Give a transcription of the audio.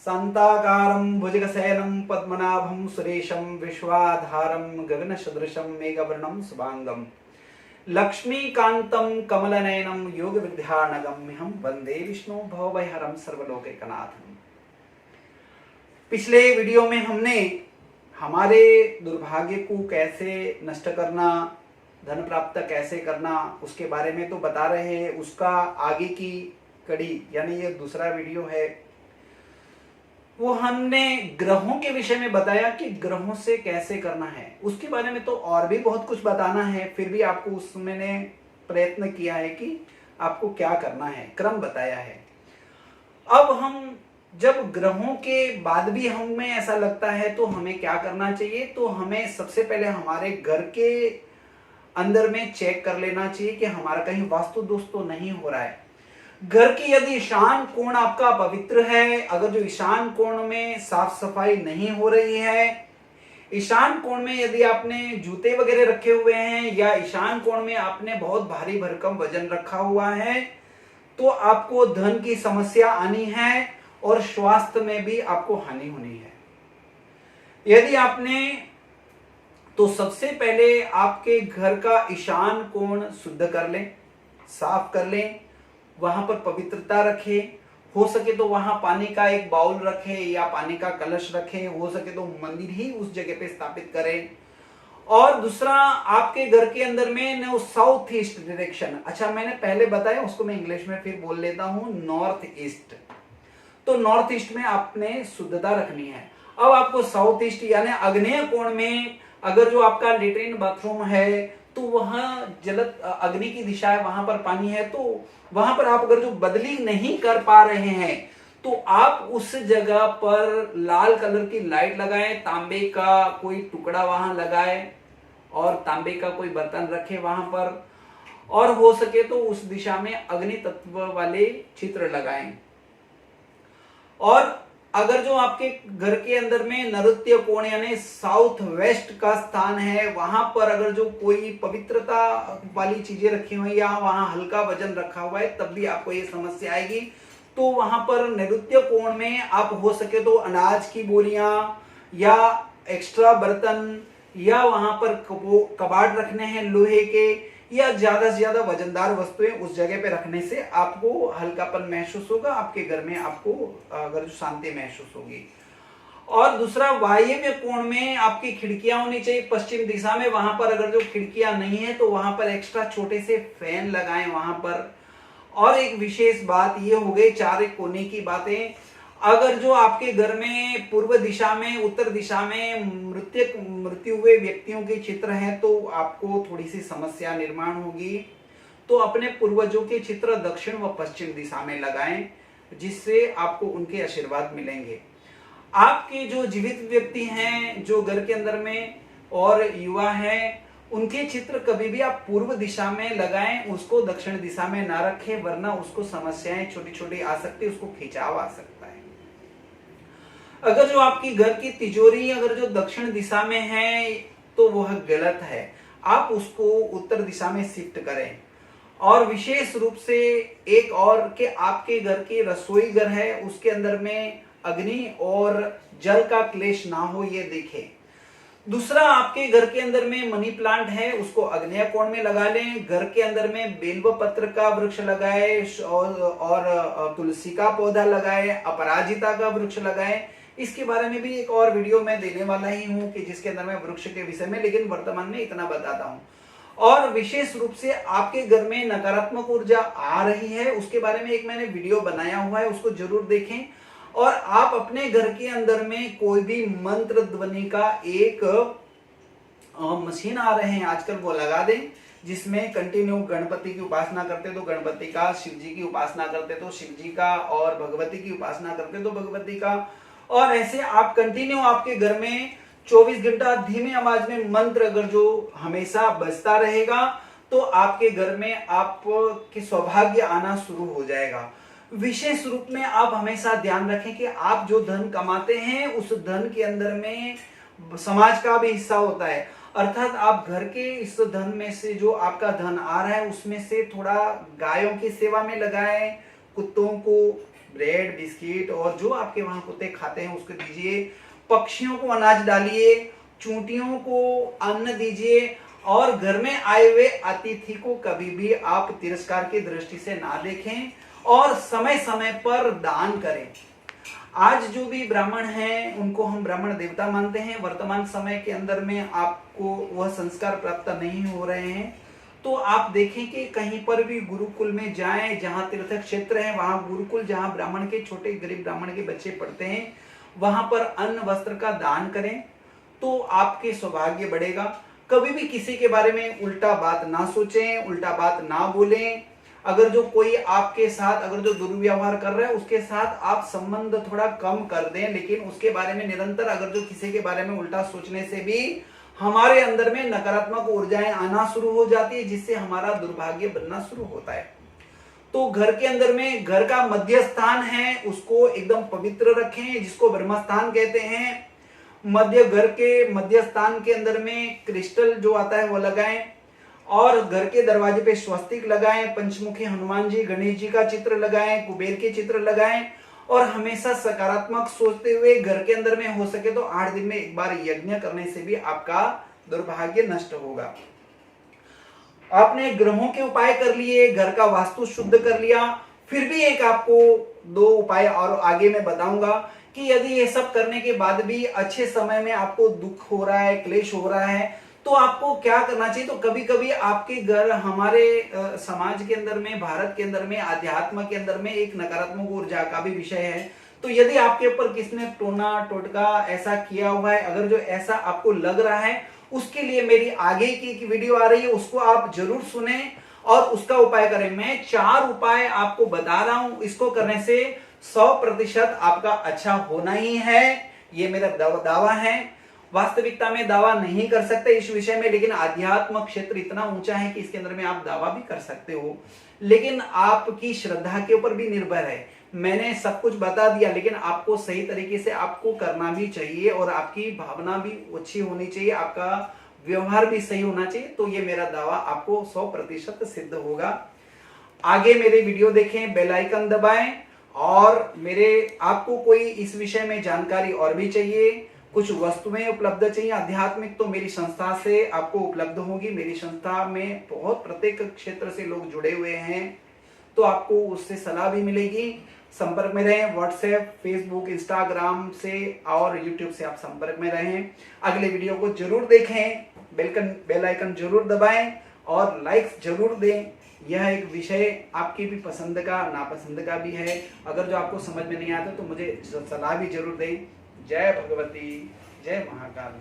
शान्ताकारं भुजगशयनं पद्मनाभं सुरेशं विश्वाधारं गगनसदृशं मेघवर्णं शुभांगं लक्ष्मीकान्तं कमलनयनं योगविद्यानगम्यं वंदे विष्णु भवभयहरं सर्वलोकैकनाथं। पिछले वीडियो में हमने हमारे दुर्भाग्य को कैसे नष्ट करना, धन प्राप्त कैसे करना उसके बारे में तो बता रहे हैं। उसका आगे की कड़ी यानी ये दूसरा वीडियो है, वो हमने ग्रहों के विषय में बताया कि ग्रहों से कैसे करना है। उसके बारे में तो और भी बहुत कुछ बताना है, फिर भी आपको उसमें मैंने प्रयत्न किया है कि आपको क्या करना है, क्रम बताया है। अब हम जब ग्रहों के बाद भी हमें ऐसा लगता है तो हमें क्या करना चाहिए, तो हमें सबसे पहले हमारे घर के अंदर में चेक कर लेना चाहिए कि हमारा कहीं वास्तु दोष तो नहीं हो रहा है। घर की यदि ईशान कोण आपका पवित्र है, अगर जो ईशान कोण में साफ सफाई नहीं हो रही है, ईशान कोण में यदि आपने जूते वगैरह रखे हुए हैं या ईशान कोण में आपने बहुत भारी भरकम वजन रखा हुआ है, तो आपको धन की समस्या आनी है और स्वास्थ्य में भी आपको हानि होनी है। यदि आपने तो सबसे पहले आपके घर का ईशान कोण शुद्ध कर लें, साफ कर लें, वहां पर पवित्रता रखें। हो सके तो वहां पानी का एक बाउल रखें या पानी का कलश रखें, हो सके तो मंदिर ही उस जगह पे स्थापित करें। और दूसरा, आपके घर के अंदर में न साउथ ईस्ट डायरेक्शन, अच्छा मैंने पहले बताया उसको मैं इंग्लिश में फिर बोल लेता हूं, नॉर्थ ईस्ट। तो नॉर्थ ईस्ट में आपने शुद्धता रखनी है। अब आपको साउथ ईस्ट यानी आग्नेय कोण में अगर जो आपका लेट्रिन बाथरूम है तो वहां अग्नि की दिशा है, वहां पर पानी है, तो वहां पर आप अगर जो बदली नहीं कर पा रहे हैं तो आप उस जगह पर लाल कलर की लाइट लगाएं, तांबे का कोई टुकड़ा वहां लगाएं और तांबे का कोई बर्तन रखें वहां पर, और हो सके तो उस दिशा में अग्नि तत्व वाले चित्र लगाएं। और अगर जो आपके घर के अंदर में नैऋत्य कोण यानी साउथ वेस्ट का स्थान है, वहां पर अगर जो कोई पवित्रता वाली चीजें रखी हुई या वहां हल्का वजन रखा हुआ है, तब भी आपको ये समस्या आएगी। तो वहां पर नैऋत्य कोण में आप हो सके तो अनाज की बोरियां या एक्स्ट्रा बर्तन या वहां पर कबाड़ रखने हैं लोहे के, या ज्यादा से ज्यादा वजनदार वस्तुएं उस जगह पे रखने से आपको हल्कापन महसूस होगा, आपके घर में आपको अगर जो शांति महसूस होगी। और दूसरा, वायव्य कोण में आपकी खिड़कियां होनी चाहिए पश्चिम दिशा में। वहां पर अगर जो खिड़कियां नहीं है तो वहां पर एक्स्ट्रा छोटे से फैन लगाएं वहां पर। और एक विशेष बात ये हो गई चार कोने की बातें, अगर जो आपके घर में पूर्व दिशा में, उत्तर दिशा में मृत्यु हुए व्यक्तियों के चित्र हैं तो आपको थोड़ी सी समस्या निर्माण होगी। तो अपने पूर्वजों के चित्र दक्षिण व पश्चिम दिशा में लगाएं, जिससे आपको उनके आशीर्वाद मिलेंगे। आपके जो जीवित व्यक्ति हैं जो घर के अंदर में और युवा हैं, उनके चित्र कभी भी आप पूर्व दिशा में लगाएं, उसको दक्षिण दिशा में ना रखें, वरना उसको समस्याएं छोटी छोटी आ सकती है, उसको खिंचाव आ सकता है। अगर जो आपकी घर की तिजोरी अगर जो दक्षिण दिशा में है तो वह गलत है, आप उसको उत्तर दिशा में शिफ्ट करें। और विशेष रूप से एक और कि आपके घर की रसोई घर है उसके अंदर में अग्नि और जल का क्लेश ना हो, ये देखें। दूसरा, आपके घर के अंदर में मनी प्लांट है, उसको आग्नेय कोण में लगा लें। घर के अंदर में बेलव पत्र का वृक्ष लगाए और तुलसी का पौधा लगाए, अपराजिता का वृक्ष लगाए। इसके बारे में भी एक और वीडियो मैं देने वाला ही हूं कि जिसके अंदर मैं वृक्ष के विषय में, लेकिन वर्तमान में इतना बताता हूं। और विशेष रूप से आपके घर में नकारात्मक ऊर्जा आ रही है, उसके बारे में एक मैंने वीडियो बनाया हुआ है, उसको जरूर देखें। और आप अपने घर के अंदर में कोई भी मंत्र ध्वनि का एक मशीन आ रहे हैं आजकल, वो लगा दें, जिसमें कंटिन्यू गणपति की उपासना करते तो गणपति का, शिव जी की उपासना करते तो शिव जी का, और भगवती की उपासना करते तो भगवती का। और ऐसे आप कंटिन्यू आपके घर में 24 घंटा धीमी आवाज में मंत्र अगर जो हमेशा बजता रहेगा तो आपके घर में आपके सौभाग्य आना शुरू हो जाएगा। विशेष रूप में आप हमेशा ध्यान रखें कि आप जो धन कमाते हैं उस धन के अंदर में समाज का भी हिस्सा होता है, अर्थात आप घर के इस धन में से जो आपका धन आ रहा है उसमें से थोड़ा गायों की सेवा में लगाएं, कुत्तों को ब्रेड बिस्किट और जो आपके वहां कुत्ते खाते हैं उसको दीजिए। पक्षियों को अनाज डालिए, चूंटियों को अन्न दीजिए और घर में आए हुए अतिथि को कभी भी आप तिरस्कार की दृष्टि से ना देखें और समय समय पर दान करें। आज जो भी ब्राह्मण हैं उनको हम ब्राह्मण देवता मानते हैं। वर्तमान समय के अंदर में आपको वह संस्कार प्राप्त नहीं हो रहे हैं, तो आप देखें कि कहीं पर भी गुरुकुल में जाएं, जहां तीर्थ क्षेत्र है वहां गुरुकुल, जहां ब्राह्मण के छोटे गरीब ब्राह्मण के बच्चे पढ़ते हैं, वहां पर अन्न वस्त्र का दान करें तो आपके सौभाग्य बढ़ेगा। कभी भी किसी के बारे में उल्टा बात ना सोचें, उल्टा बात ना बोलें। अगर जो कोई आपके साथ अगर जो दुर्व्यवहार कर रहा है उसके साथ आप संबंध थोड़ा कम कर दें, लेकिन उसके बारे में निरंतर अगर जो किसी के बारे में उल्टा सोचने से भी हमारे अंदर में नकारात्मक ऊर्जाएं आना शुरू हो जाती है, जिससे हमारा दुर्भाग्य बनना शुरू होता है। तो घर के अंदर में घर का मध्य स्थान है उसको एकदम पवित्र रखें, जिसको ब्रह्मस्थान कहते हैं। मध्य घर के मध्य स्थान के अंदर में क्रिस्टल जो आता है वो लगाएं और घर के दरवाजे पे स्वस्तिक लगाएं, पंचमुखी हनुमान जी गणेश जी का चित्र लगाएं, कुबेर के चित्र लगाएं और हमेशा सकारात्मक सोचते हुए घर के अंदर में हो सके तो 8 दिन में एक बार यज्ञ करने से भी आपका दुर्भाग्य नष्ट होगा। आपने ग्रहों के उपाय कर लिए, घर का वास्तु शुद्ध कर लिया, फिर भी एक आपको 2 उपाय और आगे मैं बताऊंगा कि यदि ये सब करने के बाद भी अच्छे समय में आपको दुख हो रहा है, क्लेश हो रहा है, तो आपको क्या करना चाहिए। तो कभी कभी आपके घर हमारे समाज के अंदर में, भारत के अंदर में, अध्यात्म के अंदर में एक नकारात्मक ऊर्जा का भी विषय है। तो यदि आपके ऊपर किसने टोना टोटका ऐसा किया हुआ है, अगर जो ऐसा आपको लग रहा है, उसके लिए मेरी आगे की वीडियो आ रही है, उसको आप जरूर सुने और उसका उपाय करें। मैं 4 उपाय आपको बता रहा हूं, इसको करने से 100% आपका अच्छा होना ही है, ये मेरा दावा है। वास्तविकता में दावा नहीं कर सकते इस विषय में, लेकिन आध्यात्म क्षेत्र इतना ऊंचा है कि इसके अंदर में आप दावा भी कर सकते हो, लेकिन आपकी श्रद्धा के ऊपर भी निर्भर है। मैंने सब कुछ बता दिया, लेकिन आपको सही तरीके से आपको करना भी चाहिए और आपकी भावना भी अच्छी होनी चाहिए, आपका व्यवहार भी सही होना चाहिए। तो ये मेरा दावा आपको 100% सिद्ध होगा। आगे मेरे वीडियो देखें, बेल आइकन दबाएं और मेरे आपको कोई इस विषय में जानकारी और भी चाहिए, कुछ वस्तुएं उपलब्ध चाहिए आध्यात्मिक, तो मेरी संस्था से आपको उपलब्ध होगी। मेरी संस्था में बहुत प्रत्येक क्षेत्र से लोग जुड़े हुए हैं, तो आपको उससे सलाह भी मिलेगी। संपर्क में रहें, व्हाट्सएप, फेसबुक, इंस्टाग्राम से और यूट्यूब से आप संपर्क में रहें। अगले वीडियो को जरूर देखें, बेल आइकन जरूर दबाएं और लाइक्स जरूर दें। यह एक विषय आपकी भी पसंद का नापसंद का भी है, अगर जो आपको समझ में नहीं आता तो मुझे सलाह भी जरूर दें। जय भगवती, जय महाकाल।